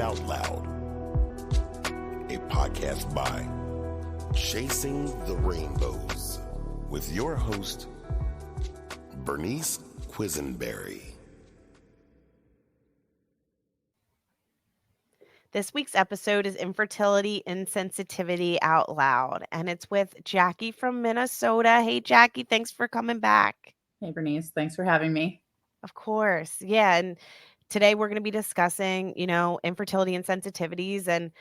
Out Loud, a podcast by Chasing the Rainbows with your host, Bernice Quisenberry. This week's episode is Infertility, Insensitivity Out Loud, and it's with Jackie from Minnesota. Hey, Jackie, thanks for coming back. Hey, Bernice, thanks for having me. Of course. Yeah. And today we're going to be discussing, infertility and sensitivities and,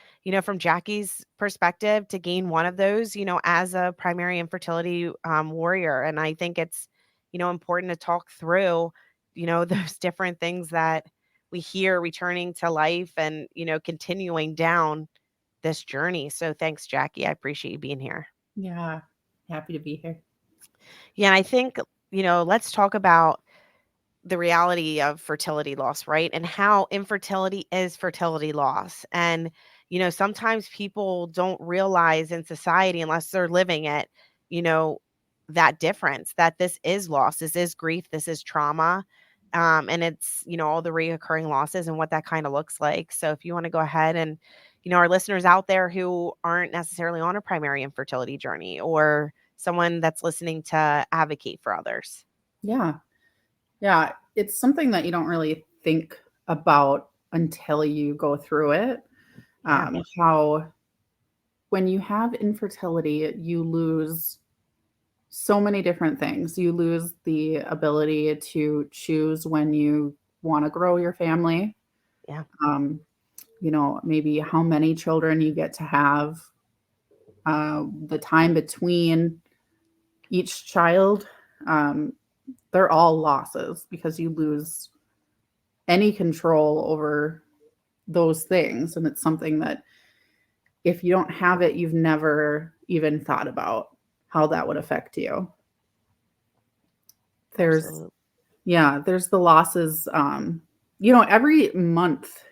from Jackie's perspective to gain one of those, as a primary infertility warrior. And I think it's, important to talk through, those different things that we hear returning to life and, continuing down this journey. So thanks, Jackie. I appreciate you being here. Yeah, happy to be here. Yeah. And I think, let's talk about the reality of fertility loss, right? And how infertility is fertility loss. And, sometimes people don't realize in society, unless they're living it, that difference, that this is loss, this is grief, this is trauma. And it's, all the reoccurring losses and what that kind of looks like. So if you want to go ahead and, our listeners out there who aren't necessarily on a primary infertility journey or someone that's listening to advocate for others. Yeah, it's something that you don't really think about until you go through it. How when you have infertility, you lose so many different things. You lose the ability to choose when you want to grow your family. Yeah. Maybe how many children you get to have, the time between each child. They're all losses because you lose any control over those things. And it's something that if you don't have it, you've never even thought about how that would affect you. There's the losses. Every month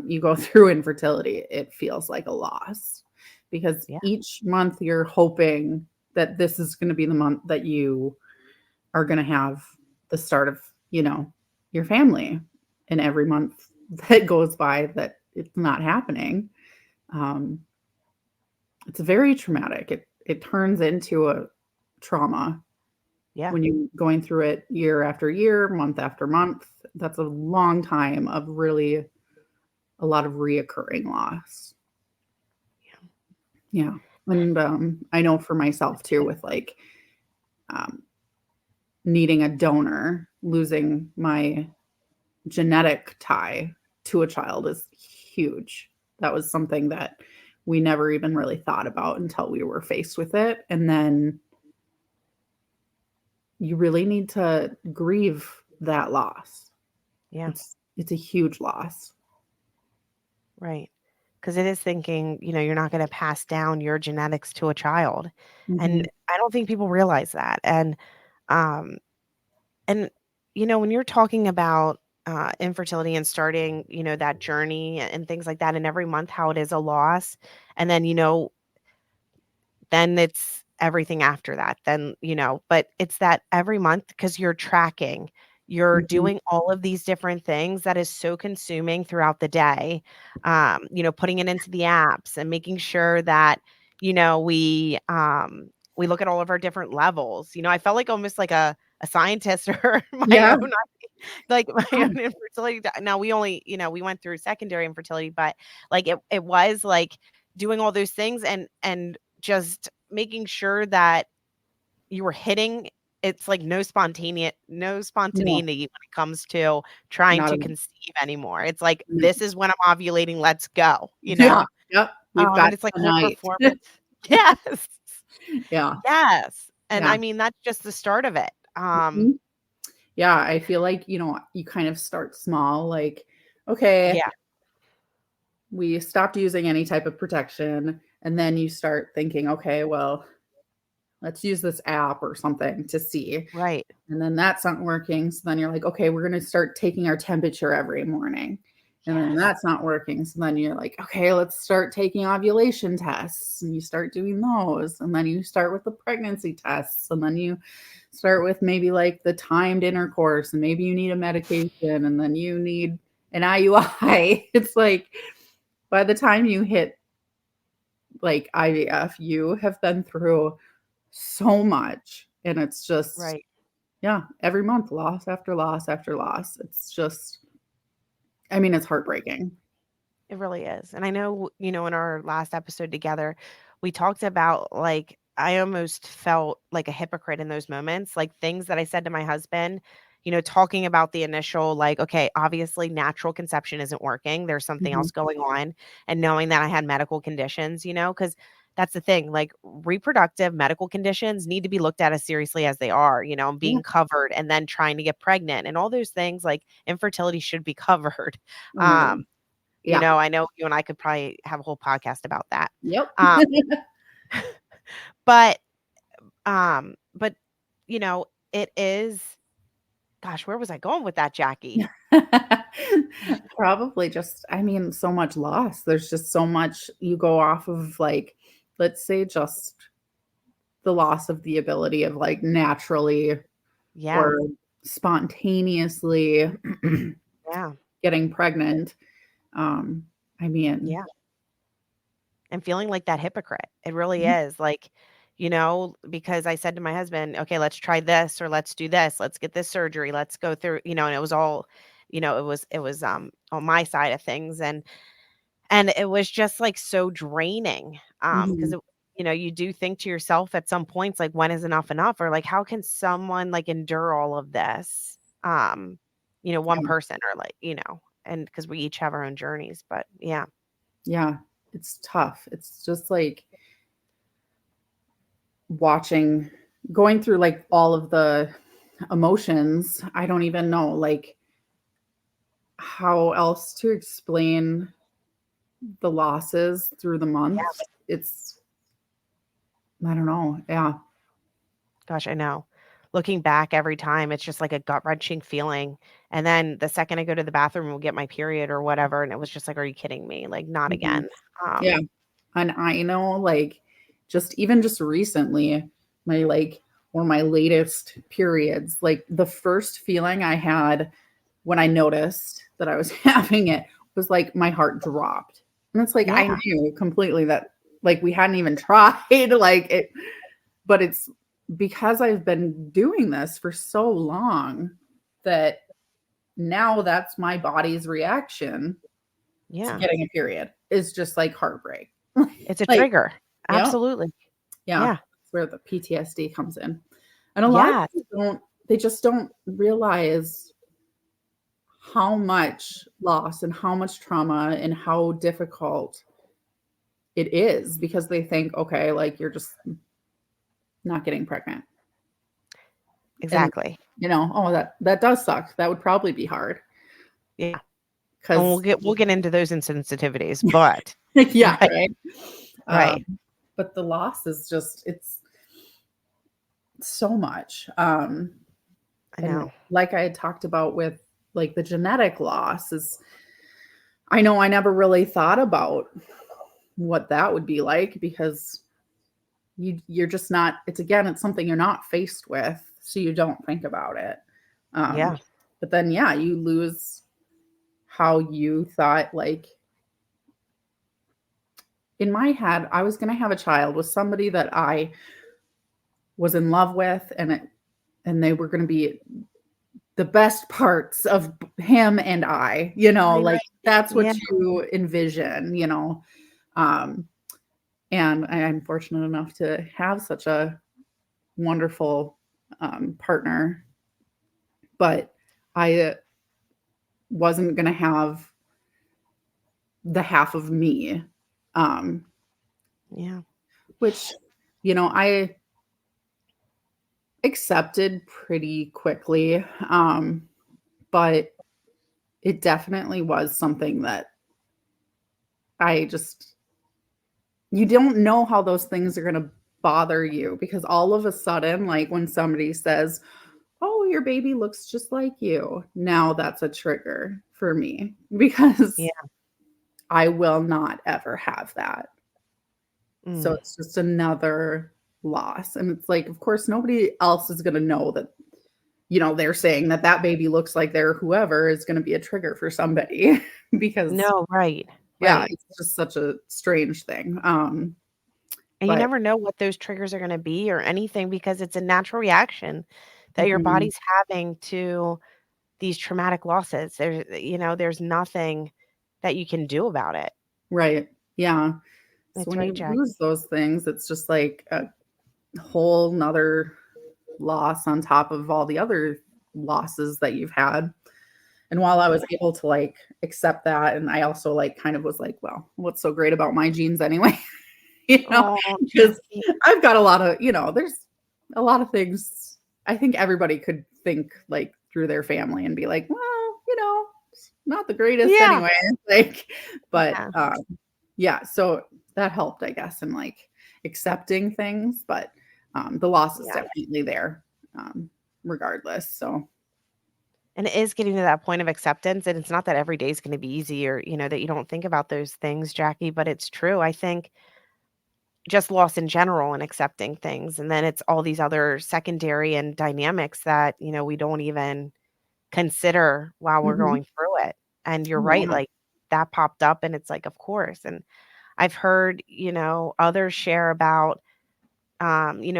you go through infertility, it feels like a loss because each month you're hoping that this is going to be the month that you are going to have the start of, your family. And every month that goes by that it's not happening, it's very traumatic. It turns into a trauma. Yeah. When you're going through it year after year, month after month, that's a long time of really a lot of reoccurring loss. Yeah. And I know for myself too, with needing a donor, losing my genetic tie to a child is huge. That was something that we never even really thought about until we were faced with it. And then you really need to grieve that loss. Yeah. It's a huge loss. Right. Because it is thinking, you're not going to pass down your genetics to a child. Mm-hmm. And I don't think people realize that. And when you're talking about infertility and starting, that journey and things like that, and every month how it is a loss, and then, then it's everything after that, then, but it's that every month because you're tracking, you're doing all of these different things that is so consuming throughout the day, putting it into the apps and making sure that, we look at all of our different levels. I felt like almost like a scientist or my own, like my own infertility. Now we only, we went through secondary infertility, but like it was like doing all those things and just making sure that you were hitting. It's like no spontaneity when it comes to trying to conceive anymore. It's like, this is when I'm ovulating. Let's go. Yeah. Yep. We've got it's like whole performance. Yes. Yeah. Yes. And I mean, that's just the start of it. Yeah. I feel like, you kind of start small, like, okay, we stopped using any type of protection. And then you start thinking, okay, well, let's use this app or something to see. Right. And then that's not working. So then you're like, okay, we're going to start taking our temperature every morning. And then that's not working. So then you're like, okay, let's start taking ovulation tests. And you start doing those. And then you start with the pregnancy tests. And then you start with maybe like the timed intercourse. And maybe you need a medication. And then you need an IUI. It's like by the time you hit like IVF, you have been through so much. And it's just, Right. yeah, every month, loss after loss after loss. It's just, I mean, it's heartbreaking. It really is. And I know, in our last episode together, we talked about like I almost felt like a hypocrite in those moments, like things that I said to my husband, talking about the initial, like, okay, obviously natural conception isn't working. There's something Mhm. else going on. And knowing that I had medical conditions, because that's the thing, like reproductive medical conditions need to be looked at as seriously as they are, and Yeah, being covered and then trying to get pregnant and all those things like infertility should be covered. oh my God. Um, Yeah. I know you and I could probably have a whole podcast about that. Yep. Um, but but it is gosh, where was I going with that, Jackie? Probably just, I mean, so much loss. There's just so much you go off of, like, let's say just the loss of the ability of like naturally Yeah, or spontaneously yeah, getting pregnant. I mean, yeah. And feeling like that hypocrite. It really mhm, is. Like, because I said to my husband, okay, let's try this or let's do this. Let's get this surgery. Let's go through, and it was all, it was on my side of things. And it was just, like, so draining, because mhm, you do think to yourself at some points, like, "When is enough enough?" Or, like, "How can someone, like, endure all of this?" One yeah, person or, like, and because we each have our own journeys, but yeah. yeah, it's tough. It's just like watching, going through like all of the emotions. I don't even know like how else to explain the losses through the months. It's, I don't know. Yeah. Gosh, I know. Looking back every time, it's just like a gut-wrenching feeling, and then the second I go to the bathroom and get my period or whatever, and it was just like, "Are you kidding me?" Like, not Mhm. again. Yeah. And I know, like, just even just recently, my like one of my latest periods, like the first feeling I had when I noticed that I was having it was like my heart dropped. And it's like I Yeah, knew completely that like we hadn't even tried, like it, but it's because I've been doing this for so long that now that's my body's reaction to yeah. getting a period is just like heartbreak. It's a Like, trigger. yeah, Absolutely. yeah, Yeah. that's where the PTSD comes in. And a lot of Yes. people don't, they just don't realize how much loss and how much trauma and how difficult it is because they think, okay, like you're just not getting pregnant. And Exactly. oh, that does suck. That would probably be hard Yeah. And we'll because get into those insensitivities, but yeah, right, right. right. But the loss is just, it's so much. I And know. like I had talked about with like the genetic loss is, I know I never really thought about what that would be like because you're just not, it's again, it's something you're not faced with, so you don't think about it. Yeah. But then yeah, you lose how you thought, like in my head, I was gonna have a child with somebody that I was in love with, and they were gonna be the best parts of him and I, Right. like that's what Yeah. you envision, Um, and I'm fortunate enough to have such a wonderful partner, but I wasn't going to have the half of me, um, Yeah. which, I accepted pretty quickly. But it definitely was something that I just, you don't know how those things are going to bother you because all of a sudden, like when somebody says, "Oh, your baby looks just like you," now that's a trigger for me because Yeah. I will not ever have that. So Mm. it's just another loss. And it's like, of course, nobody else is going to know that, they're saying that that baby looks like their whoever is going to be a trigger for somebody because No, right. Yeah, Right. it's just such a strange thing. And you But never know what those triggers are gonna be or anything because it's a natural reaction that your mhm, body's having to these traumatic losses. There's nothing that you can do about it. right. Yeah. So That's when right, you Jack. lose those things, it's just like a whole nother loss on top of all the other losses that you've had. And while I was able to like accept that, and I also like kind of was like, well, what's so great about my genes anyway? Oh, Because Jackie. I've got a lot of, there's a lot of things I think everybody could think like through their family and be like, well, it's not the greatest Yeah. anyway. Like, but Yeah. yeah, so that helped, I guess, in like accepting things, but the loss is Yeah. definitely there, regardless. So And it is getting to that point of acceptance, and it's not that every day is gonna be easy or, that you don't think about those things, Jackie, but it's true. I think just loss in general and accepting things, and then it's all these other secondary and dynamics that, we don't even consider while we're mhm. going through it. And you're Oh, right, yeah. like, that popped up, and it's like, of course. And I've heard, others share about,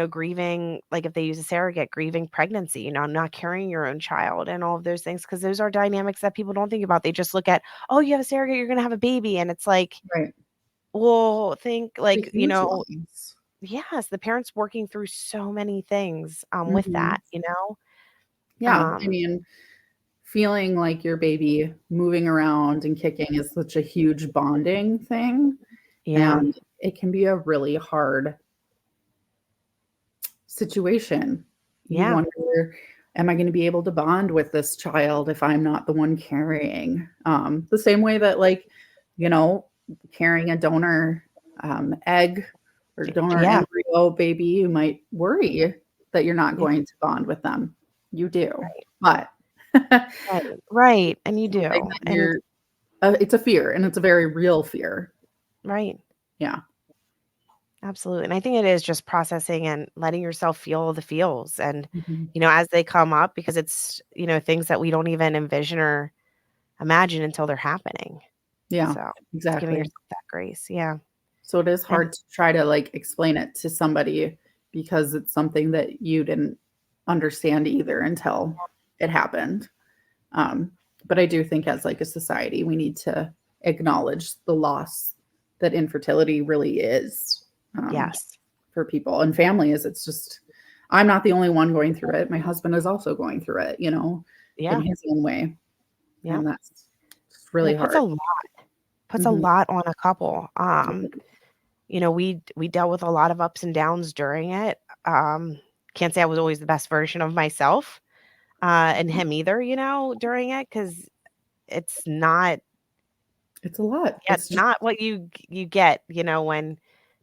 grieving, like if they use a surrogate, grieving pregnancy, not carrying your own child and all of those things, because those are dynamics that people don't think about. They just look at, oh, you have a surrogate, you're going to have a baby. And it's like, Right. well, think It's like, a huge loss. yes, the parents working through so many things with Mhm. that. Yeah, I Um, mean, feeling like your baby moving around and kicking is such a huge bonding thing, yeah, and it can be a really hard situation. You yeah, wonder, am I gonna be able to bond with this child if I'm not the one carrying? The same way that, like, you know, carrying a donor, egg or donor yeah, embryo baby, you might worry that you're not yeah, going to bond with them. You do, right, but right, right. And you something do. that And it's a fear, and it's a very real fear. right. Yeah. Absolutely. And I think it is just processing and letting yourself feel the feels and, Mhm. as they come up, because it's, things that we don't even envision or imagine until they're happening. Yeah, So just giving exactly. yourself that grace. Yeah. So it is And hard to try to, like, explain it to somebody because it's something that you didn't understand either until it happened. Um, but I do think as, like, a society, we need to acknowledge the loss that infertility really is, yes. for people and families. It's just I'm not the only one going through it. My husband is also going through it, in Yeah. his own way, Yeah. and that's it's And really it hard. puts a Mhm. lot on a couple. We dealt with a lot of ups and downs during it. Can't say I was always the best version of myself, and him either, during it, because it's not It's a lot. yeah, It's just not what you get, when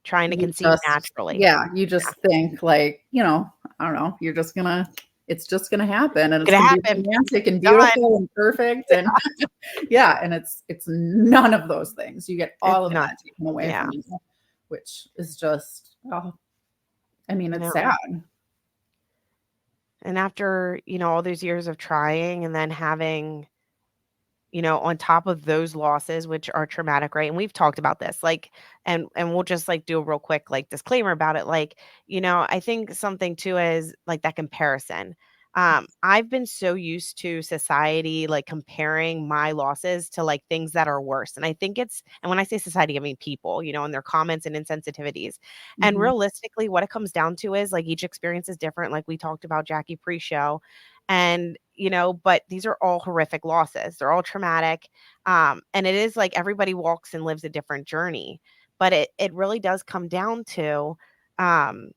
trying to you conceive just naturally. yeah, you Yeah. just think like, I don't know, it's just gonna happen and it's Gonna gonna be happen. romantic and Done. beautiful and perfect and yeah, and it's none of those things. You get It's all of not. that taken away Yeah. from you, which is just I mean, I it's know. sad. And after, all those years of trying and then having, on top of those losses, which are traumatic, right? And we've talked about this, like, and we'll just like do a real quick like disclaimer about it. Like, I think something too is like that comparison. I've been so used to society like comparing my losses to like things that are worse. And I think and when I say society, I mean people, and their comments and insensitivities. And Mhm, realistically, what it comes down to is like each experience is different, like we talked about Jackie pre-show. And but these are all horrific losses, they're all traumatic. And it is like everybody walks and lives a different journey, but it really does come down to um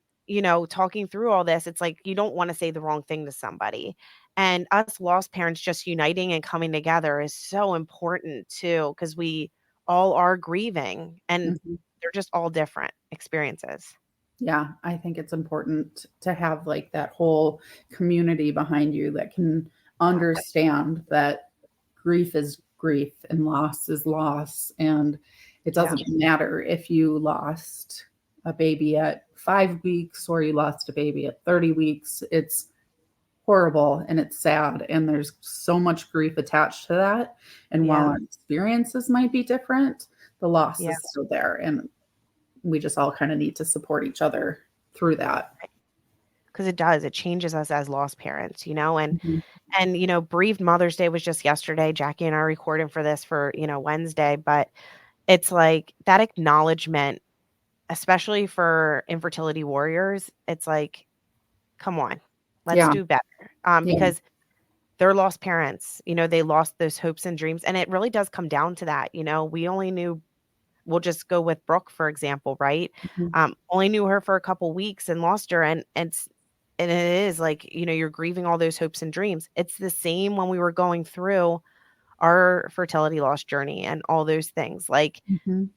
talking through all this. It's like you don't want to say the wrong thing to somebody, and us lost parents just uniting and coming together is so important too, because we all are grieving and mhm. they're just all different experiences. Yeah, I think it's important to have like that whole community behind you that can understand that grief is grief and loss is loss. And it Yeah. doesn't matter if you lost a baby at 5 weeks or you lost a baby at 30 weeks. It's horrible and it's sad. And there's so much grief attached to that. And while Yeah. our experiences might be different, the loss Yeah. is still there, and we just all kind of need to support each other through that. Because it does. It changes us as lost parents, and Mhm. Bereaved Mother's Day was just yesterday. Jackie and I are recording for this for, Wednesday, but it's like that acknowledgement, especially for infertility warriors, it's like, come on, let's Yeah, do better. yeah, Because they're lost parents, they lost those hopes and dreams. And it really does come down to that. We only knew, we'll just go with Brooke, for example, right? mhm. Only knew her for a couple weeks and lost her. And it is like, you're grieving all those hopes and dreams. It's the same when we were going through our fertility loss journey and all those things. Like, Mhm.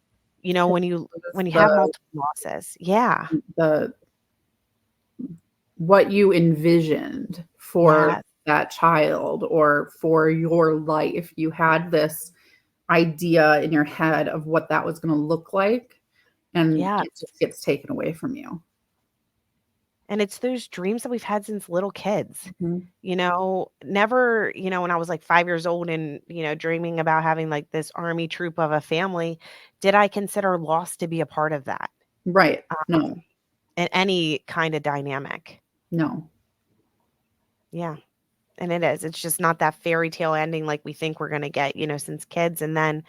when It's you just when you have multiple losses. Yeah. the what you envisioned for Yeah. that child or for your life. You had this idea in your head of what that was going to look like, and Yeah. it just gets taken away from you. And it's those dreams that we've had since little kids. Mhm. Never, when I was like 5 years old and, dreaming about having like this army troop of a family, did I consider loss to be a part of that Right. No, um, in any kind of dynamic? no. Yeah. And it is. It's just not that fairy tale ending like we think we're going to get, since kids. And then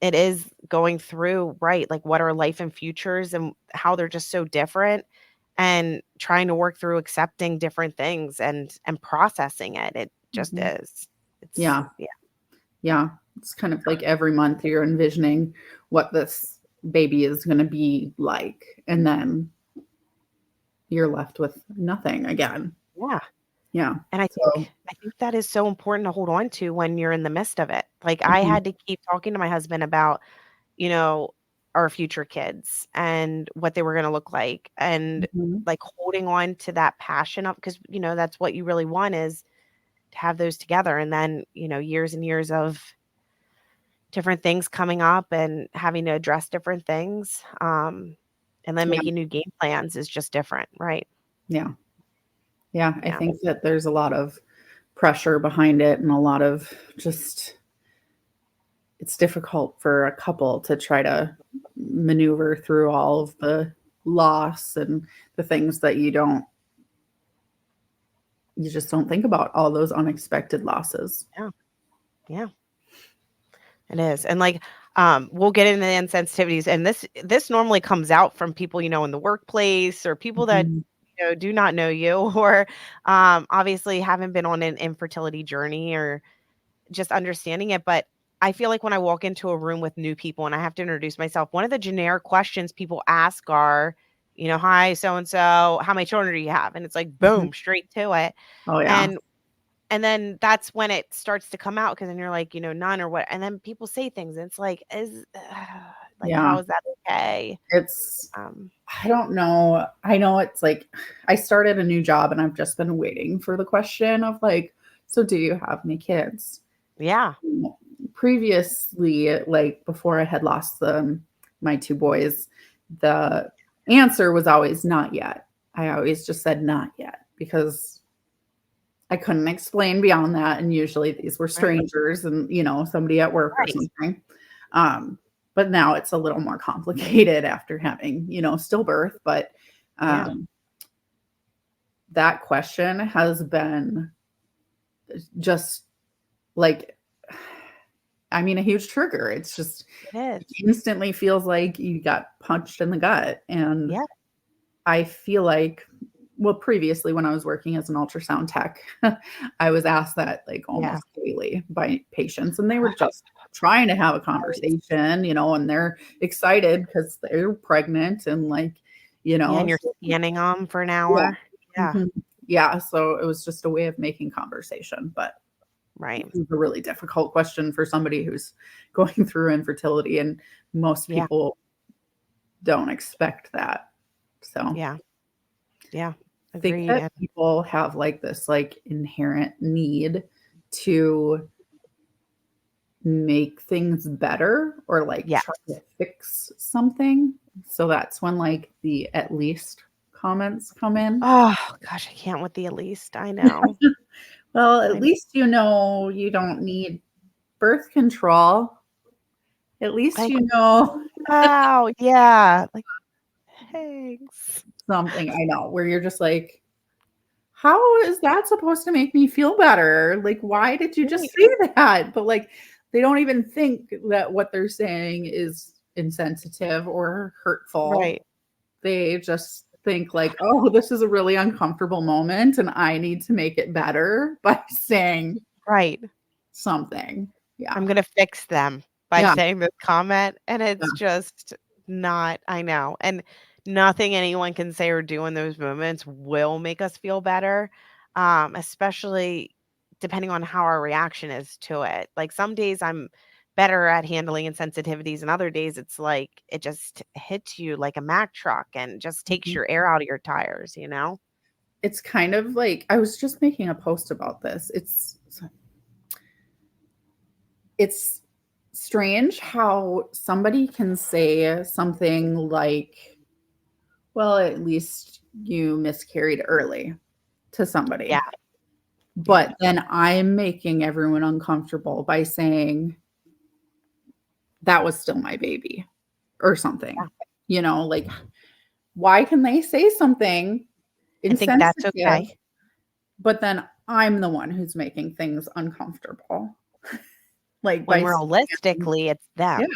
it is going through, right, like what are life and futures and how they're just so different and trying to work through accepting different things and processing it. It just Mhm. is. It's Yeah. yeah. Yeah. It's kind of like every month you're envisioning what this baby is going to be like, and then you're left with nothing again. Yeah. Yeah. And I So, think I think that is so important to hold on to when you're in the midst of it. Like I mhm, had to keep talking to my husband about, you know, our future kids and what they were going to look like and mhm. like holding on to that passion up because that's what you really want is to have those together and then, years and years of different things coming up and having to address different things. And then Yeah. making new game plans is just different, right? Yeah. Yeah. I Yeah. think that there's a lot of pressure behind it, and a lot of just, it's difficult for a couple to try to maneuver through all of the loss and the things that you just don't think about, all those unexpected losses. Yeah. Yeah. It is. And like we'll get into the insensitivities and this normally comes out from people, in the workplace or people that Mhm. do not know you or obviously haven't been on an infertility journey or just understanding it. But I feel like when I walk into a room with new people and I have to introduce myself, one of the generic questions people ask are, hi, so and so, how many children do you have? And it's like, Mhm. boom, straight to it. Oh, yeah. And and then that's when it starts to come out because then you're like, none or what. And then people say things and it's like, like, Yeah. how is that okay? It's Um, I don't know. I know it's like I started a new job and I've just been waiting for the question of like, so do you have any kids? yeah, Previously, like before I had lost my two boys, the answer was always not yet. I always just said not yet because I couldn't explain beyond that. And usually these were right, strangers and, somebody at work or right. something. Um, but now it's a little more complicated after having, stillbirth. But Yeah, um, that question has been just like, I mean, a huge trigger. It's just it is. instantly feels like you got punched in the gut. And Yeah, I feel like, well, previously when I was working as an ultrasound tech, I was asked that like yeah. almost daily by patients, and they were just trying to have a conversation, and they're excited because they're pregnant and like, Yeah, and you're so, scanning them for an yeah. hour. Yeah, Mhm. Yeah. So it was just a way of making conversation, but right. it was a really difficult question for somebody who's going through infertility, and most Yeah, people don't expect that. So yeah, yeah. think Agreed. that And people have like this like inherent need to make things better or like yes. try to fix something. So that's when like the at least comments come in. Oh gosh, I can't with the at least. I know. Well, I at know. least you don't need birth control. At least Like, you know wow, yeah. Like, thanks. something. I know, where you're just like, how is that supposed to make me feel better? Like, why did you just Right. say that? But like, they don't even think that what they're saying is insensitive or hurtful. Right. They just think like, oh, this is a really uncomfortable moment and I need to make it better by saying Right. something. Yeah. I'm gonna fix them by Yeah. saying this comment, and Yeah. it's just not, I know, and nothing anyone can say or do in those moments will make us feel better, especially depending on how our reaction is to it. Like, some days I'm better at handling insensitivities, and other days it's like it just hits you like a Mack truck and just takes Mhm. your air out of your tires, you know? It's kind of like I was just making a post about this. It's strange how somebody can say something like, well, at least you miscarried early to somebody. Yeah, yeah, But then I'm making everyone uncomfortable by saying that was still my baby or yeah. something. Like, why can they say something I think that's insensitive, okay. but then I'm the one who's making things uncomfortable? Like When by saying, realistically, it's yeah, them.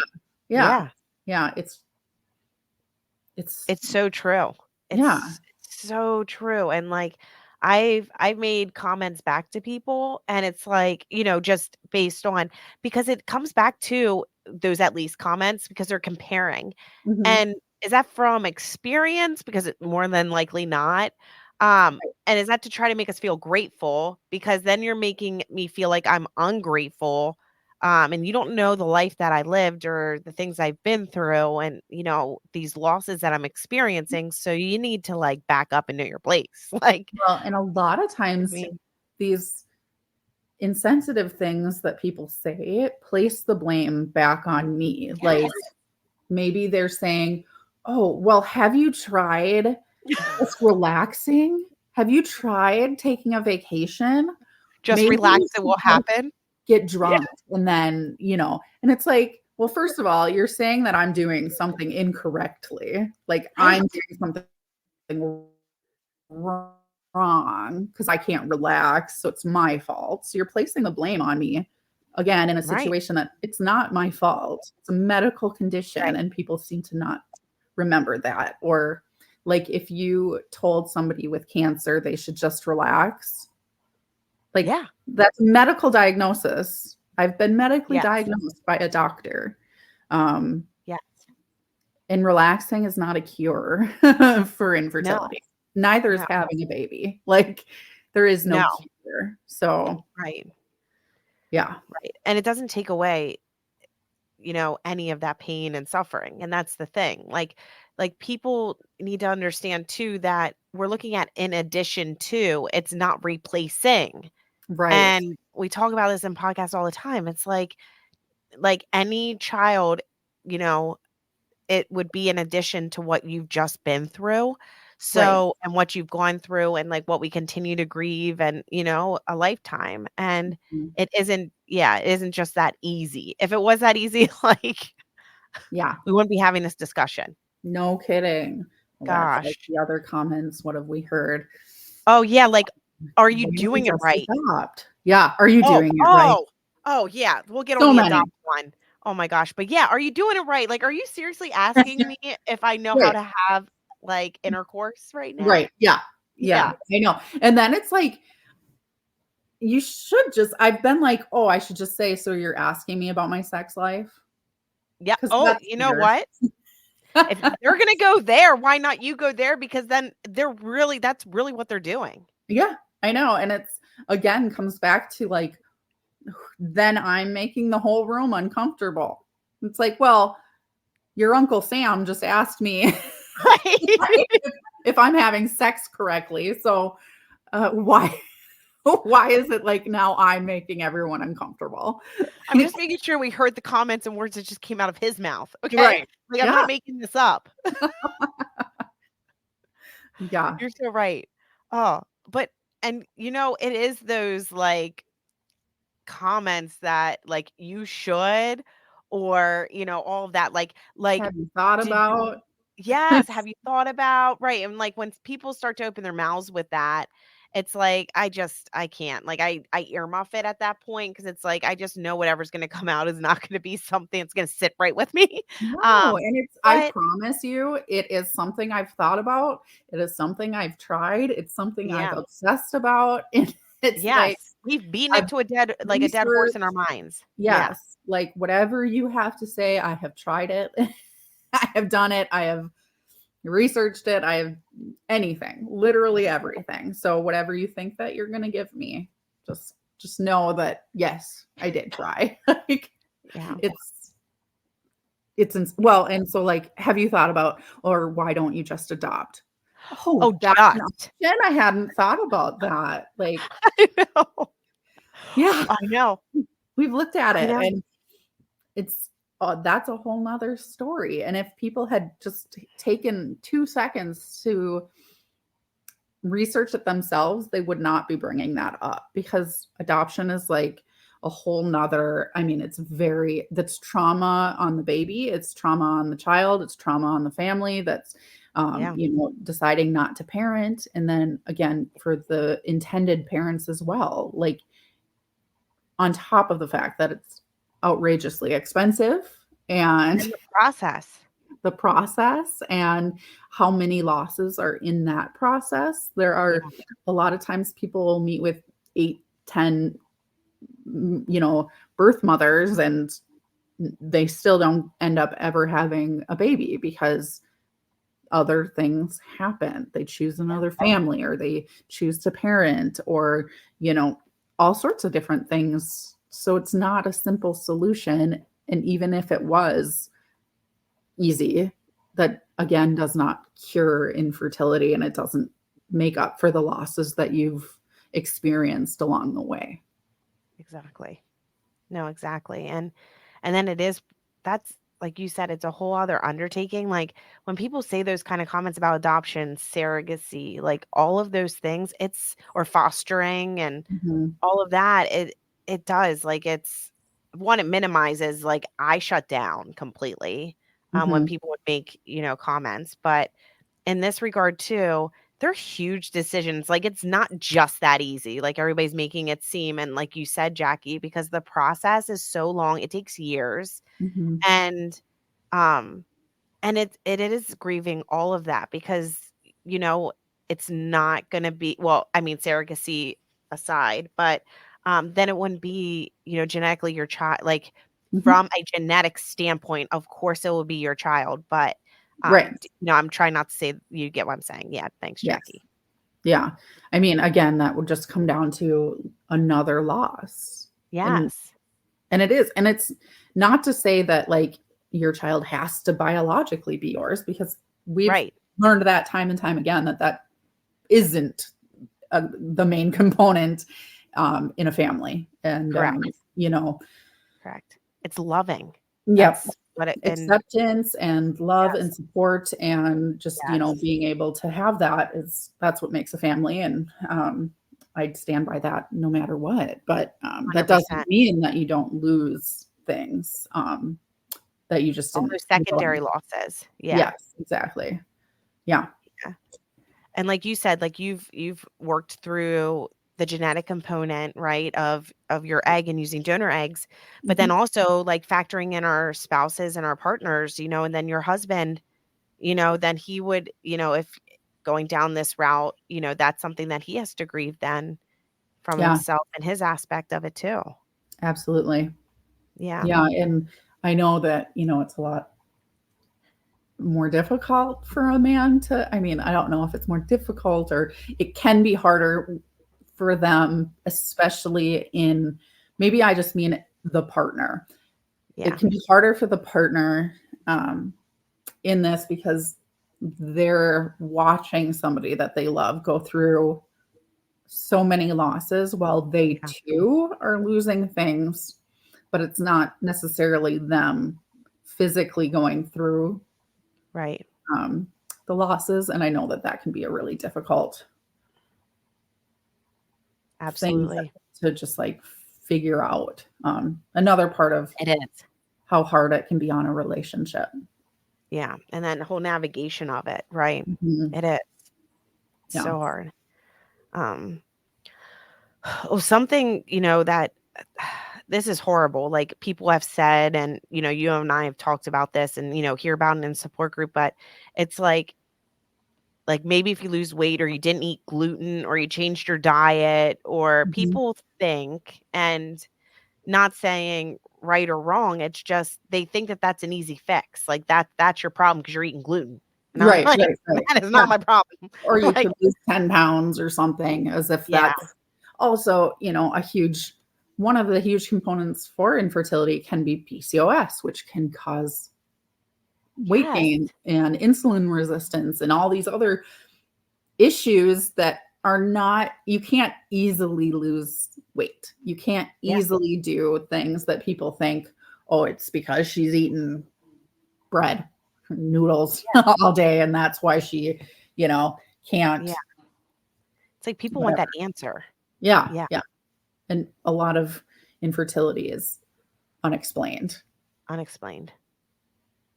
yeah, Yeah. yeah, it's It's so true. yeah. It's so true, and, like, I've made comments back to people, and it's like, just based on, because it comes back to those at least comments because they're comparing, Mhm. and is that from experience? Because it more than likely not, and is that to try to make us feel grateful? Because then you're making me feel like I'm ungrateful, and you don't know the life that I lived or the things I've been through and, these losses that I'm experiencing. So you need to like back up and know your place. Like, Well, and a lot of I times mean, these insensitive things that people say place the blame back on me. Like, yes. maybe they're saying, "Oh, well, have you tried just relaxing? Have you tried taking a vacation? Just Maybe relax, you it should will just happen. get Yeah. drunk." And then, and it's like, well, first of all, you're saying that I'm doing something incorrectly. Like, I'm Right. doing something wrong because I can't relax. So it's my fault. So you're placing the blame on me again in a Right. situation that it's not my fault. It's a medical condition, Right. and people seem to not remember that. Or like if you told somebody with cancer they should just relax, like Yeah. that's a medical diagnosis. I've been medically Yes. diagnosed by a doctor. Um, Yes. and relaxing is not a cure for No. infertility. Neither is No. having a baby. Like, there is no No. cure. So, Right. yeah. Right. And it doesn't take away, any of that pain and suffering. And that's the thing. Like people need to understand too that we're looking at in addition to, it's not replacing. Right. And we talk about this in podcasts all the time. It's like any child, you know, it would be in addition to what you've just been through. Right. So, and what you've gone through and like what we continue to grieve and, a lifetime. And Mhm. it isn't just that easy. If it was that easy, like Yeah. we wouldn't be having this discussion. No kidding. Well, that's like Gosh. the other comments. What have we heard? Oh, yeah, like, are you Why don't we doing it just right? adopt? Yeah. Are you Oh, doing it right? oh, oh, yeah, we'll get on So the many. adopt one. Oh my gosh, but yeah, are you doing it right? Like, are you seriously asking me if I know how Right. to have, like, intercourse right now? Right. Yeah. Yeah. Yeah. I know. And then it's like, you should just, I've been like, oh, I should just say, so you're asking me about my sex life? Yeah. Because Oh, that's you know weird. what? If they're gonna go there, why not you go there? Because then that's really what they're doing. Yeah, I know. And it's again comes back to like, then I'm making the whole room uncomfortable. It's like, well, your Uncle Sam just asked me Right? if I'm having sex correctly. So why why is it like now I'm making everyone uncomfortable? I'm just making sure we heard the comments and words that just came out of his mouth, okay? Right. Like, I'm Yeah. not making this up. Yeah. You're so right. Oh, but and, it is those, like, comments that, like, you should or, all of that. Like, Have you thought did you, about? yes, have you thought about, right? And like when people start to open their mouths with that, it's like, I can't, like, I earmuff it at that point. Cause it's like, I just know whatever's going to come out is not going to be something that's going to sit right with me. No, Um, and I but promise you, it is something I've thought about. It is something I've tried. It's something I've yeah, obsessed about. And it's like yes, we've beaten it I've to like a dead horse in our researched. minds. Yeah. Yes, like whatever you have to say, I have tried it. I have done it. I have researched it. I have anything, literally everything. So whatever you think that you're going to give me, just know that yes, I did try. Like Yeah. well, and so like, have you thought about, or why don't you just adopt? Oh, Oh, that's an just. option. I hadn't thought about that. Like, I know. yeah, I know. we've looked at I it know. and it's that's a whole nother story. And if people had just taken 2 seconds to research it themselves, they would not be bringing that up, because adoption is like a whole nother, I mean, that's trauma on the baby, it's trauma on the child, it's trauma on the family, that's Yeah. deciding not to parent, and then again for the intended parents as well, like on top of the fact that it's outrageously expensive, and And the process. the process and how many losses are in that process. There Yeah. are a lot of times people will meet with 8, 10, birth mothers, and they still don't end up ever having a baby because other things happen. They choose another family, or they choose to parent, or, all sorts of different things. So it's not a simple solution. And even if it was easy, that again does not cure infertility, and it doesn't make up for the losses that you've experienced along the way. Exactly. No, exactly. And then that's like you said, it's a whole other undertaking. Like when people say those kind of comments about adoption, surrogacy, like all of those things, or fostering and Mhm. all of that, it does. Like it minimizes, like I shut down completely when Mhm. people would make, comments. But in this regard too, they're huge decisions. Like it's not just that easy. Like everybody's making it seem. And like you said, Jackie, because the process is so long, it takes years. Mhm. And um and it is grieving all of that because, you know, it's not gonna be, well, I mean, surrogacy aside, but then it wouldn't be, genetically your child, like Mhm. from a genetic standpoint, of course it will be your child, but Right. I'm trying not to say, you get what I'm saying. Yeah, thanks, Yes. Jackie. Yeah. I mean, again, that would just come down to another loss. And Yes. it is. And it's not to say that like your child has to biologically be yours, because we've Right. learned that time and time again that isn't the main component in a family. And, Correct. you know, Correct. It's loving. yep. That's what it, and Acceptance and love and yes. support, and just, Yes. being able to have that's what makes a family. And I'd stand by that no matter what. But that doesn't 100%. mean that you don't lose things that you just All didn't those realize. secondary losses. Yeah. Yes, exactly. Yeah. Yeah. And like you said, like you've worked through the genetic component, right, of your egg and using donor eggs, but Mhm. then also like factoring in our spouses and our partners, and then your husband, then he would, if going down this route, that's something that he has to grieve then from Yeah, himself and his aspect of it too. absolutely. Yeah. Yeah. And I know that, it's a lot more difficult for a man to, I mean, I don't know if it's more difficult, or it can be harder for them, especially in, maybe I just mean the partner. It Yeah. can be harder for the partner in this, because they're watching somebody that they love go through so many losses while they Yeah. too are losing things, but it's not necessarily them physically going through Right. um, the losses. And I know that can be a really difficult thing Absolutely. to just like figure out. Another part of It is. how hard it can be on a relationship. Yeah. And then the whole navigation of it, right? Mhm. It is Yeah. so hard. Something, that this is horrible. Like people have said, and, you and I have talked about this and, hear about it in support group, but it's like maybe if you lose weight or you didn't eat gluten or you changed your diet or Mhm. people think, and not saying right or wrong, it's just they think that that's an easy fix. Like that's your problem because you're eating gluten. And I'm Right, like, right. that is Yeah. not my problem. Or you Like, could lose 10 pounds or something, as if yeah, that's also, one of the huge components for infertility can be PCOS, which can cause weight yes, gain and insulin resistance and all these other issues that are not, you can't easily lose weight. You can't yeah, easily do things that people think, oh, it's because she's eating bread, noodles all day, and that's why she, can't, yeah. It's like people want whatever. that answer. Yeah, Yeah, yeah. And a lot of infertility is unexplained, unexplained.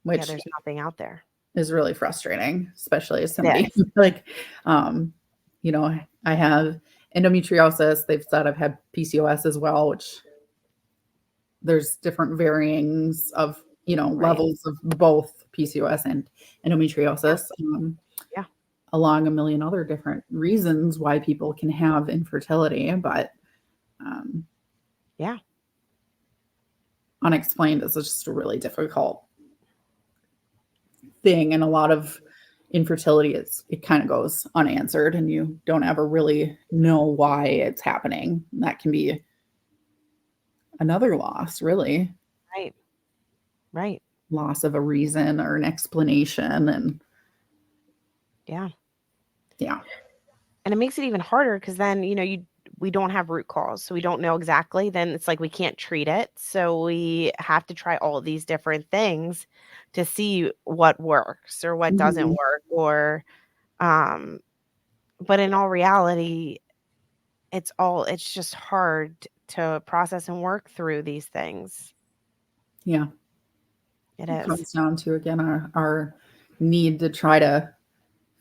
Yeah, which there's nothing out there. is really frustrating, especially as It somebody is. like, I have endometriosis. They've said I've had PCOS as well, which there's different varyings of, Right. levels of both PCOS and Yeah, endometriosis, yeah, along a million other different reasons why people can have infertility, but um, yeah, unexplained is just a really difficult thing. And a lot of infertility, it kind of goes unanswered and you don't ever really know why it's happening. That can be another loss, really. right, right. Loss of a reason or an explanation. And Yeah. yeah. And it makes it even harder because then, we don't have root cause. So we don't know exactly. Then it's like we can't treat it. So we have to try all of these different things to see what works or what doesn't Mhm. work. Um, but in all reality, it's just hard to process and work through these things. Yeah. It It is. comes down to, again, our need to try to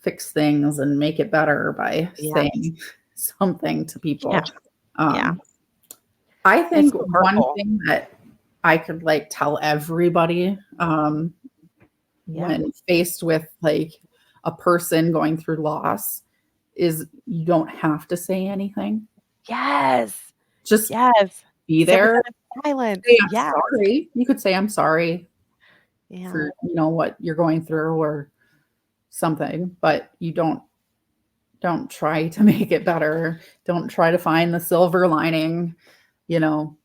fix things and make it better by Yeah. saying something to Yeah. people. Yeah. I It's think so one hurtful. thing that I could tell everybody, Yeah. when faced with a person going through loss, is you don't have to say anything. Yes. Just Yes. be there. Sympathetic silence. Say, I'm Yes. sorry. You could say, I'm sorry Yeah. for, what you're going through or something, but you don't try to make it better. Don't try to find the silver lining, you know,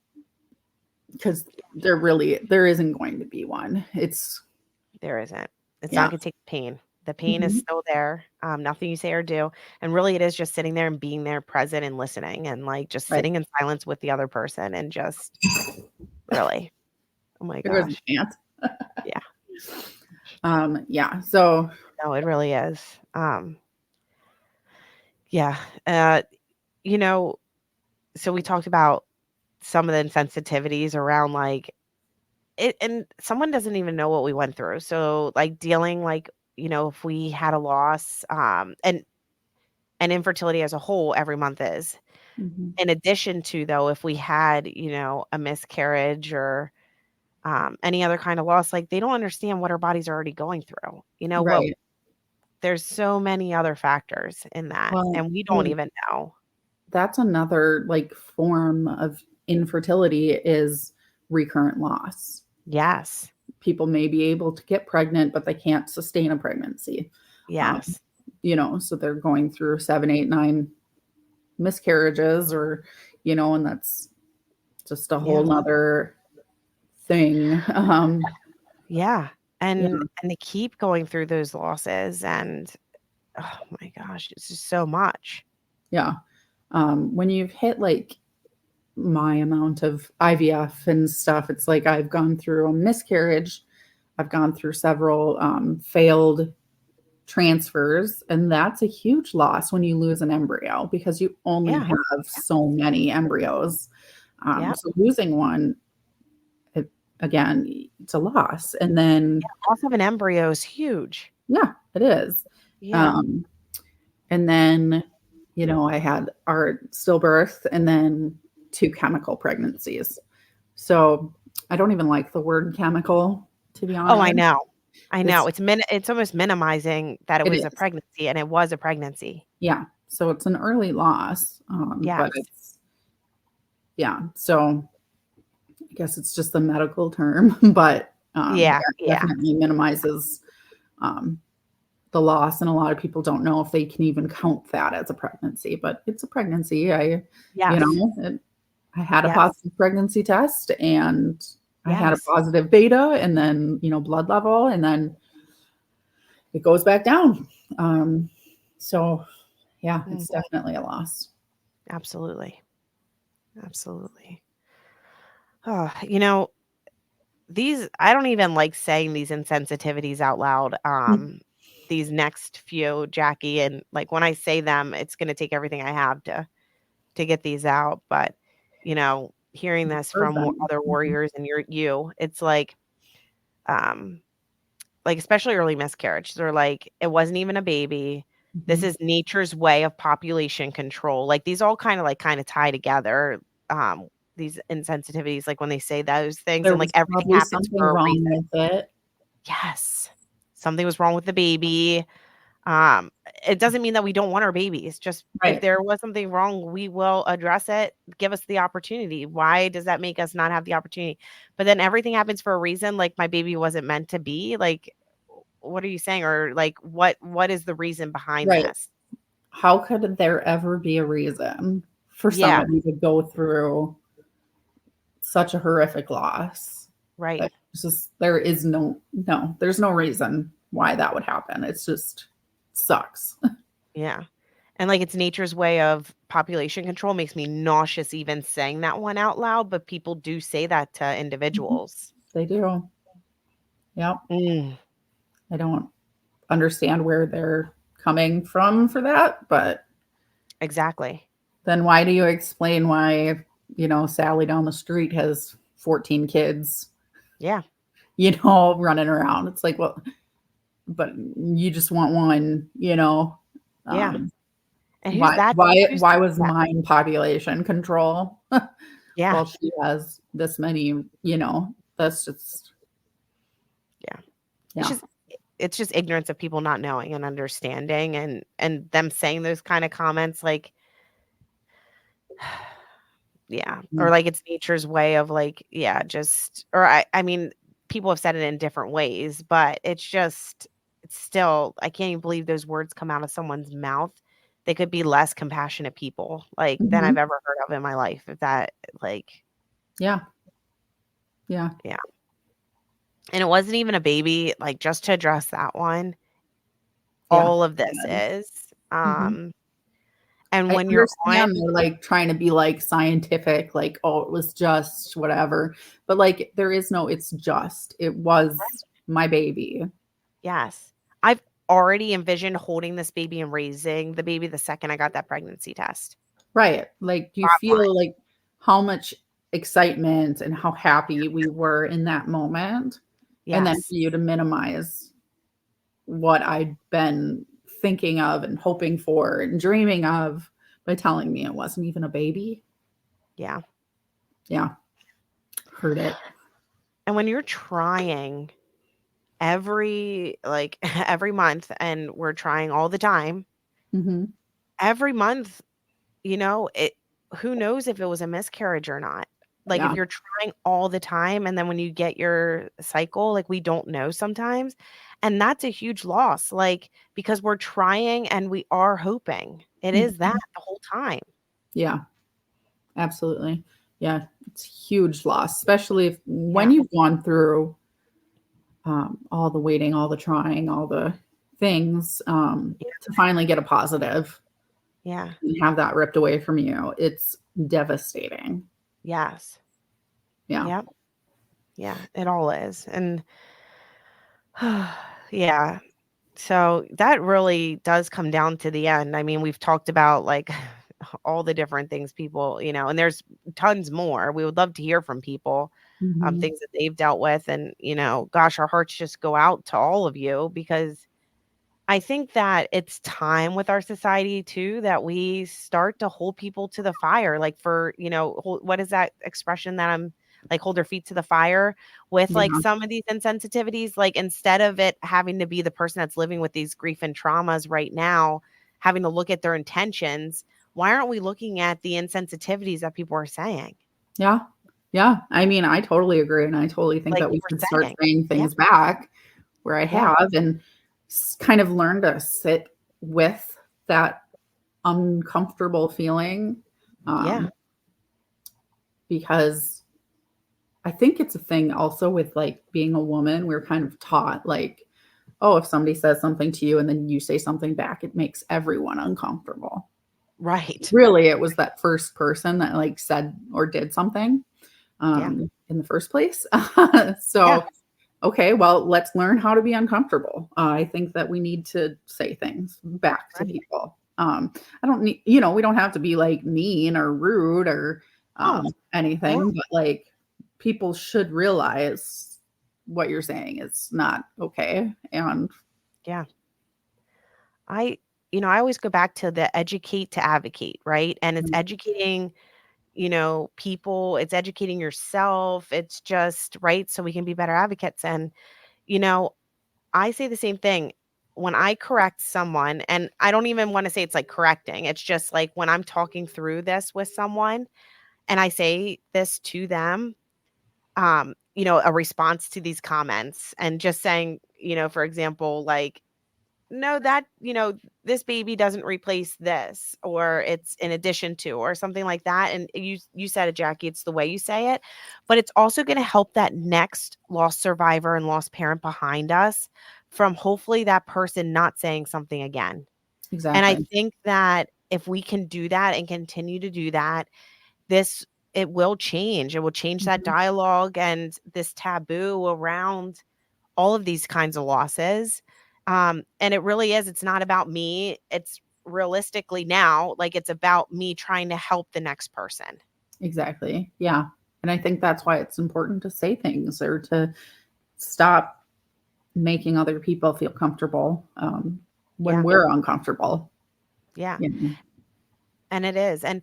because there isn't going to be one. It's, There isn't. It's not yeah. gonna take pain. The pain is Mhm. still there. Nothing you say or do. And really it is just sitting there and being there present and listening and just Right. sitting in silence with the other person and just really. Oh my There isn't gosh. chance. Yeah. Yeah. So, No, it really is. Yeah. Uh, you know, so we talked about some of the insensitivities around it, and someone doesn't even know what we went through. So dealing if we had a loss, and infertility as a whole every month is. mhm. In addition to though, if we had, a miscarriage or any other kind of loss, they don't understand what our bodies are already going through. What Right. there's so many other factors in that, Well, and we don't and even know. that's another form of infertility is recurrent loss. Yes. People may be able to get pregnant, but they can't sustain a pregnancy. Um, Yes. so they're going through 7, 8, 9 miscarriages or, and that's just a whole Yeah. nother thing. Yeah. Yeah, And they keep going through those losses and oh my gosh, it's just so much. yeah. When you've hit my amount of IVF and stuff, it's I've gone through a miscarriage. I've gone through several failed transfers, and that's a huge loss when you lose an embryo because you only Yeah. have so many embryos. Yeah. So losing one, it again, it's a loss. And then, Loss of an embryo is huge. yeah, it is. Yeah. And then, I had our stillbirth and then 2 chemical pregnancies. So I don't even like the word chemical, to be Oh, I honest. know. I know. It's It's almost minimizing that it it was a is. pregnancy, and it was a pregnancy. Yeah. So it's an early loss. But Yes. it's, yeah. So I guess it's just the medical term, but Yeah. that Yeah. definitely minimizes um, the loss. And a lot of people don't know if they can even count that as a pregnancy, but it's a pregnancy. Yes. I had a Yes. positive pregnancy test, and I had a Yes. positive beta, and then, blood level, and then it goes back down. So yeah, it's Mhm. definitely a loss. Absolutely. Absolutely. Oh, I don't even like saying these insensitivities out loud. These next few, Jackie, and like when I say them, it's going to take everything I have to get these out. But hearing this Heard from them. other Mhm. warriors and it's um, like especially early miscarriage. They're like, it wasn't even a baby. This Mhm. is nature's way of population control. Like these all kind of tie together. Um, these insensitivities, like when they say those things, There and like was everything probably happens something for a wrong reason. with it. Yes. Something was wrong with the baby. Um, it doesn't mean that we don't want our babies. Just if Right. there was something wrong, we will address it. Give us the opportunity. Why does that make us not have the opportunity? But then everything happens for a reason. Like my baby wasn't meant to be. Like, what are you saying? Or like, what is the reason behind Right. this? How could there ever be a reason for Yeah, somebody to go through such a horrific loss? right. Like, there is no, there's no reason why that would happen. It's just sucks. Yeah. And like it's nature's way of population control makes me nauseous even saying that one out loud, but people do say that to Mhm. individuals. They do. Yep. Mm, I don't understand where they're coming from for that, but exactly. then why do you explain why, Sally down the street has 14 kids, Yeah. running around? It's like, well, but you just want one, Yeah. um, And who's why to do was that? mine population control Yeah. while she has this many, that's just, Yeah. It's yeah. just it's just ignorance of people not knowing and understanding and them saying those kind of comments like yeah, or Mhm. like it's nature's way of like yeah, just or I mean people have said it in different ways, but it's still I can't even believe those words come out of someone's mouth. They could be less compassionate people like than I've Mhm. ever heard of in my life. If that like Yeah. Yeah. yeah. And it wasn't even a baby, like just to address that one. Yeah. All of this Good. is Mhm. and I when you're on understand they're, like, trying to be, like, scientific, like, "Oh, it was just whatever," but, like, there is no "it's just." It was my baby. yes. I've already envisioned holding this baby and raising the baby the second I got that pregnancy test. Right. Like, do you Bottom line. feel, like, how much excitement and how happy we were in that moment? And then Yes. for you to minimize what I'd been thinking of and hoping for and dreaming of by telling me it wasn't even a baby? Yeah. Yeah, heard it. And when you're trying every like every month and we're trying all the time, Mhm. every month, it who knows if it was a miscarriage or not. Like if Yeah. you're trying all the time and then when you get your cycle, like we don't know sometimes. And that's a huge loss, like because we're trying and we are hoping. It is that Mhm. the whole time. Yeah. Absolutely. Yeah, it's huge loss, especially if when Yeah. you've gone through, all the waiting, all the trying, all the things, Yeah. to finally get a positive Yeah. and have that ripped away from you, it's devastating. Yes. Yeah. Yep. Yeah. It all is. And yeah. So that really does come down to the end. I mean, we've talked about like all the different things people, and there's tons more. We would love to hear from people. Mhm. things that they've dealt with. And, gosh, our hearts just go out to all of you, because I think that it's time with our society too that we start to hold people to the fire. Like, for, what is that expression that I'm like, hold their feet to the fire with, like, Yeah. some of these insensitivities. Like, instead of it having to be the person that's living with these grief and traumas right now, having to look at their intentions, why aren't we looking at the insensitivities that people are saying? Yeah. Yeah. I mean, I totally agree, and I totally think Like that you we were should start saying. saying Yeah. things back where I Yeah. have, and kind of learn to sit with that uncomfortable feeling, Yeah. um, because I think it's a thing also with, like, being a woman. We're kind of taught, like, oh, if somebody says something to you and then you say something back, it makes everyone uncomfortable. Right. Really, it was that first person that, like, said or did something, Yeah. in the first place. Yeah. So, okay, well, let's learn how to be uncomfortable. I think that we need to say things back to Right. people. I don't need, we don't have to be, like, mean or rude or Oh, no. anything, but, like, people should realize what you're saying is not okay. And Yeah. I, I always go back to the educate to advocate, right? And it's educating, people, it's educating yourself. It's just, right. So we can be better advocates. And, you know, I say the same thing when I correct someone, and I don't even want to say it's like correcting. It's just like when I'm talking through this with someone and I say this to them, a response to these comments, and just saying, for example, like, no, that, this baby doesn't replace this, or it's in addition to, or something like that. And you said it, Jackie, it's the way you say it, but it's also going to help that next lost survivor and lost parent behind us from hopefully that person not saying something again. And I exactly. think that if we can do that and continue to do that, this it will change. It will change that Mhm. dialogue and this taboo around all of these kinds of losses. And it really is, it's not about me. It's realistically now, like, it's about me trying to help the next person. Exactly. Yeah. And I think that's why it's important to say things or to stop making other people feel comfortable, when Yeah. we're uncomfortable. Yeah. You know? And it is. And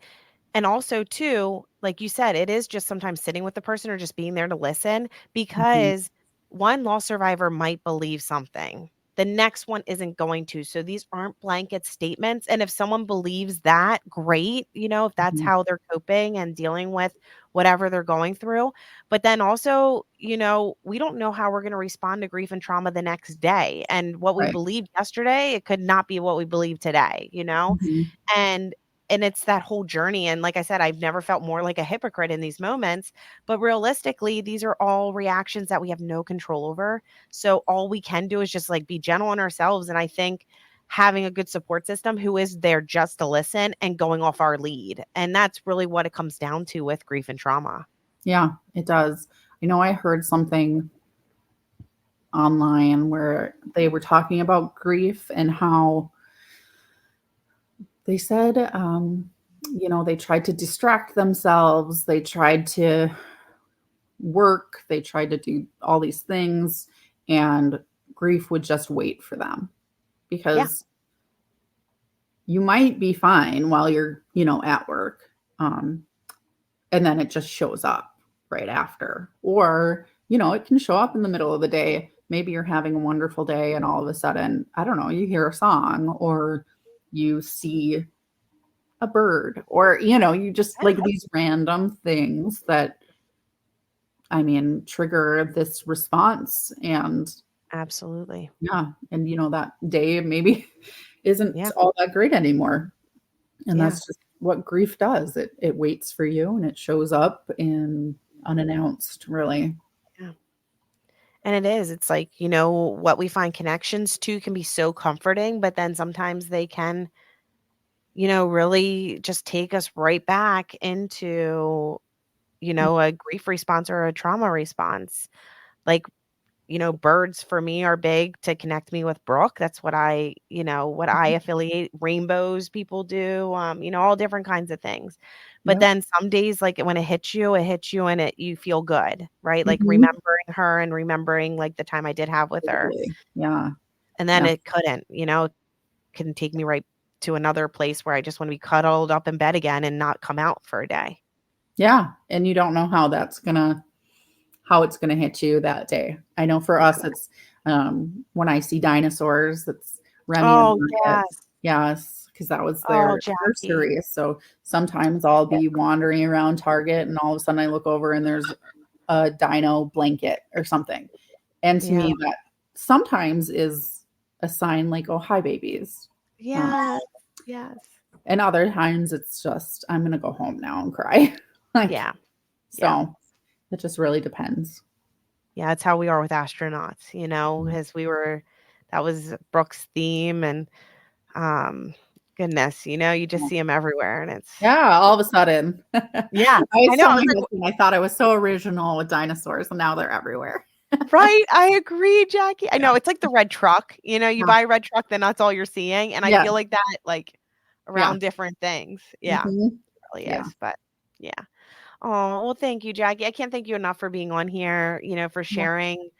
also too, like you said, it is just sometimes sitting with the person or just being there to listen, Mhm. because one loss survivor might believe something. The next one isn't going to. So these aren't blanket statements. And if someone believes that, great, if that's Mhm. how they're coping and dealing with whatever they're going through. But then also, we don't know how we're going to respond to grief and trauma the next day. And what we Right. believed yesterday, it could not be what we believe today. Mhm. And it's that whole journey, and like I said, I've never felt more like a hypocrite in these moments, but realistically, these are all reactions that we have no control over. So all we can do is just, like, be gentle on ourselves, and I think having a good support system who is there just to listen and going off our lead, and that's really what it comes down to with grief and trauma. Yeah, it does. I heard something online where they were talking about grief and how they said, they tried to distract themselves, they tried to work, they tried to do all these things, and grief would just wait for them Yeah. because you might be fine while you're, at work. Um, and then it just shows up right after. Or, it can show up in the middle of the day. Maybe you're having a wonderful day and all of a sudden, I don't know, you hear a song or you see a bird or, you just like Yeah, these random things that, I mean, trigger this response. And absolutely. yeah, and that day maybe isn't Yeah. all that great anymore. And Yeah. that's just what grief does. It waits for you and it shows up in unannounced, really. Yeah. And it is. It's like, what we find connections to can be so comforting, but then sometimes they can, really just take us right back into, a grief response or a trauma response. Like, Birds for me are big to connect me with Brooke. That's what what I affiliate. Rainbows people do, all different kinds of things. But Yep. then some days, like when it hits you and you feel good, right? Like Mhm. remembering her and remembering like the time I did have with her. Totally. Yeah. And then Yeah. it couldn't, can take me right to another place where I just want to be cuddled up in bed again and not come out for a day. Yeah. And you don't know how it's gonna hit you that day. I know for us, it's when I see dinosaurs, it's Remy and Oh, Margaret. yes. Yes, because that was Oh, their Jackie. anniversary. So sometimes I'll be wandering around Target and all of a sudden I look over and there's a dino blanket or something. And to Yeah. me, that sometimes is a sign like, oh, hi, babies. Yes. Yes. And other times it's just, I'm going to go home now and cry. Like, Yeah. Yeah. so it just really depends. Yeah. It's how we are with astronauts, as that was Brooke's theme. And goodness, you just see them everywhere. And Yeah, all of a sudden. yeah, I I was know. I telling was my like, husband, I thought I was so original with dinosaurs, and now they're everywhere. right. I agree, Jackie. I Yeah. know it's like the red truck, you Yeah. buy a red truck, then that's all you're seeing. And I Yeah. feel like that, like Yeah. around different things. Yeah, Mhm. it really Yeah. is. But yeah. Oh, well, thank you, Jackie. I can't thank you enough for being on here, for Yeah. sharing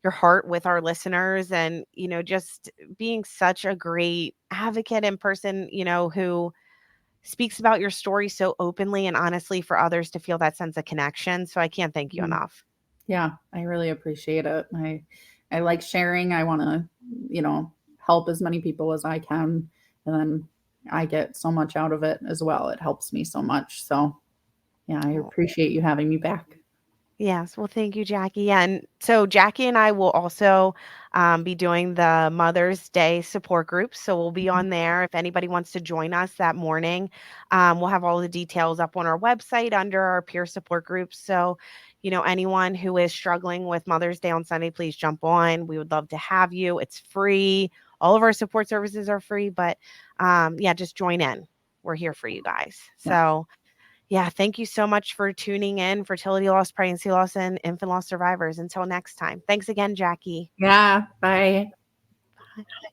your heart with our listeners and, just being such a great advocate and person, who speaks about your story so openly and honestly for others to feel that sense of connection. So I can't thank you Mhm. enough. Yeah, I really appreciate it. I like sharing. I want to, help as many people as I can, and then I get so much out of it as well. It helps me so much. So, yeah, I Oh, appreciate you having me back. yes. Well, thank you, Jackie. Yeah, and so Jackie and I will also be doing the Mother's Day support group. So we'll be Mhm. on there. If anybody wants to join us that morning, we'll have all the details up on our website under our peer support groups. So, anyone who is struggling with Mother's Day on Sunday, please jump on. We would love to have you. It's free. All of our support services are free, but yeah, just join in. We're here for you guys. Yeah. So, yeah, thank you so much for tuning in. Fertility loss, pregnancy loss, and infant loss survivors. Until next time. Thanks again, Jackie. Yeah. Bye.